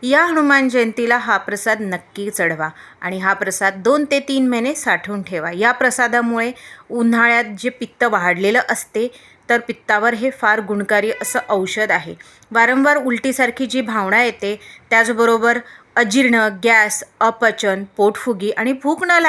या हनुमान जयंतीला हा प्रसाद नक्की चढवा आणि हा प्रसाद 2 ते 3 महिने साठवून ठेवा। या प्रसादामुळे उन्हाळ्यात जे पित्त वाढलेलं असते तर पित्तावर हे फार गुणकारी असं औषध आहे। वारंवार उलटीसारखी जी भावना येते, त्याचबरोबर अजीर्ण, गॅस, अपचन, पोटफुगी आणि भूक न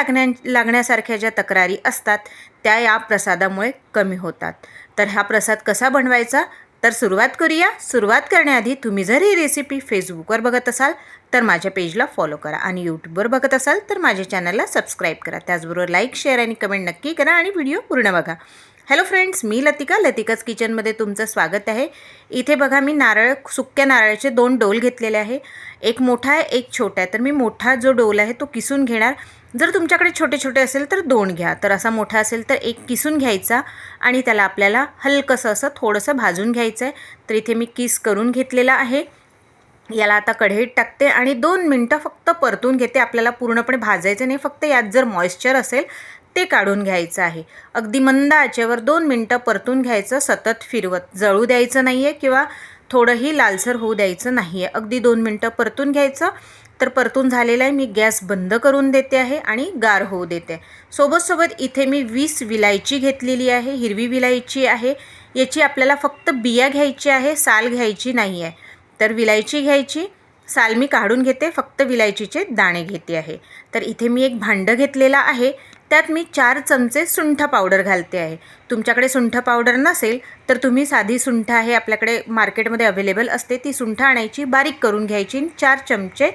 लागण्यासारख्या ज्या तक्रारी असतात त्या या प्रसादामुळे कमी होतात। तर हा प्रसाद कसा बनवायचा तर सुरुवात करूया। सुरुवात करण्याआधी तुम्ही जर ही रेसिपी फेसबुकवर बघत असाल तर माझ्या पेजला फॉलो करा आणि यूट्यूबवर बघत असाल तर माझ्या चॅनलला सबस्क्राईब करा। त्याचबरोबर लाईक, शेअर आणि कमेंट नक्की करा आणि व्हिडिओ पूर्ण बघा। हॅलो फ्रेंड्स, मी लतिकाच किचनमध्ये तुमचं स्वागत आहे। इथे बघा, मी सुक्या नारळाचे 2 डोल घेतलेले आहे। एक मोठा आहे, एक छोटा आहे। तर मी मोठा जो डोल आहे तो किसून घेणार। जर तुमच्याकडे छोटे छोटे असेल तर 2 घ्या, तर असा मोठा असेल तर 1 किसून घ्यायचा आणि त्याला आपल्याला हलकंसं असं थोडंसं भाजून घ्यायचं आहे। तर इथे मी किस करून घेतलेला आहे। याला आता कढईत टाकते आणि 2 मिनटं फक्त परतून घेते। आपल्याला पूर्णपणे भाजायचं नाही, फक्त यात जर मॉइश्चर असेल ते काढून घ्यायचं आहे। अगदी मंद आचेवर 2 मिनटं परतून घ्यायचं, सतत फिरवत, जळू द्यायचं नाही आहे किंवा थोडंही लालसर होऊ द्यायचं नाही आहे। अगदी 2 मिनटं परतून घ्यायचं। तर परतून झालेलं आहे, मी गॅस बंद करून देते आहे आणि गार होऊ देते। सोबत इथे मी 20 विलायची घेतलेली आहे, हिरवी विलायची आहे। याची आपल्याला फक्त बिया घ्यायची आहे, साल घ्यायची नाही आहे। तर विलायची घ्यायची, साल मी काढून घेते, फक्त विलायचीचे दाणे घेते आहे। तर इथे मी एक भांडं घेतलेलं आहे, त्यात मी 4 चमचे सुंठ पावडर घालते आहे। तुमच्याकडे सुंठ पावडर नसेल तर तुम्ही साधी सुंठ आहे, आपल्याकडे मार्केटमध्ये अवेलेबल असते, ती सुंठ आणायची, बारीक करून घ्यायची, 4 चमचे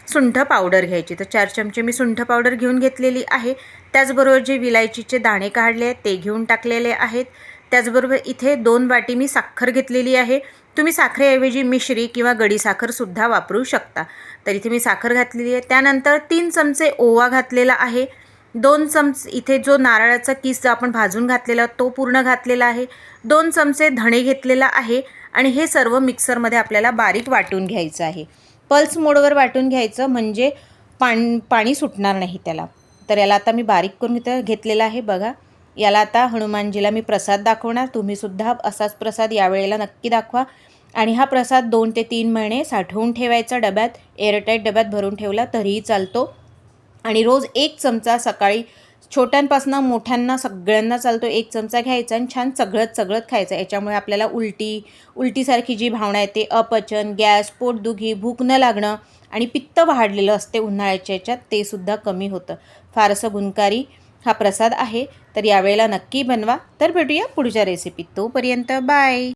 सुंठ पावडर घ्यायची। तर 4 चमचे मी सुंठ पावडर घेऊन घेतलेली आहे। त्याचबरोबर जे विलायचीचे दाणे काढले आहेत ते घेऊन टाकलेले आहेत। त्याचबरोबर इथे 2 वाटी मी साखर घेतलेली आहे। तुम्ही साखरेऐवजी मिश्री किंवा गडी साखरसुद्धा वापरू शकता। तर इथे मी साखर घातलेली आहे। त्यानंतर 3 चमचे ओवा घातलेला आहे। 2 चमचे इथे जो नारळाचा किस आपण भाजून घातलेला तो पूर्ण घातलेला आहे। 2 चमचे धणे घेतलेला आहे आणि हे सर्व मिक्सरमध्ये आपल्याला बारीक वाटून घ्यायचं आहे। पल्स मोडवर वाटून घ्यायचं, म्हणजे पाणी सुटणार नाही त्याला। तर याला आता मी बारीक करून घेतलेला आहे। बघा, याला आता हनुमानजीला मी प्रसाद दाखवणार। तुम्हीसुद्धा असाच प्रसाद यावेळेला नक्की दाखवा आणि हा प्रसाद 2 ते 3 महिने साठवून ठेवायचा डब्यात, एअरटाईट डब्यात भरून ठेवला तरीही चालतो। आणि रोज 1 चमचा सकाळी, छोट्यांपासून मोठ्यांना सगळ्यांना चालतो, 1 चमचा घ्यायचा आणि छान चघळत खायचं। याच्यामुळे आपल्याला उलटीसारखी जी भावना येते, अपचन, गॅस, पोटदुखी, भूक न लागणं आणि पित्त वाढलेलं असते उन्हाळ्याच्या याच्यात, ते सुद्धा कमी होतं। फारसं गुणकारी हा प्रसाद आहे, तर यावेळेला नक्की बनवा। तर भेटूया पुढच्या रेसिपीत, तोपर्यंत बाय।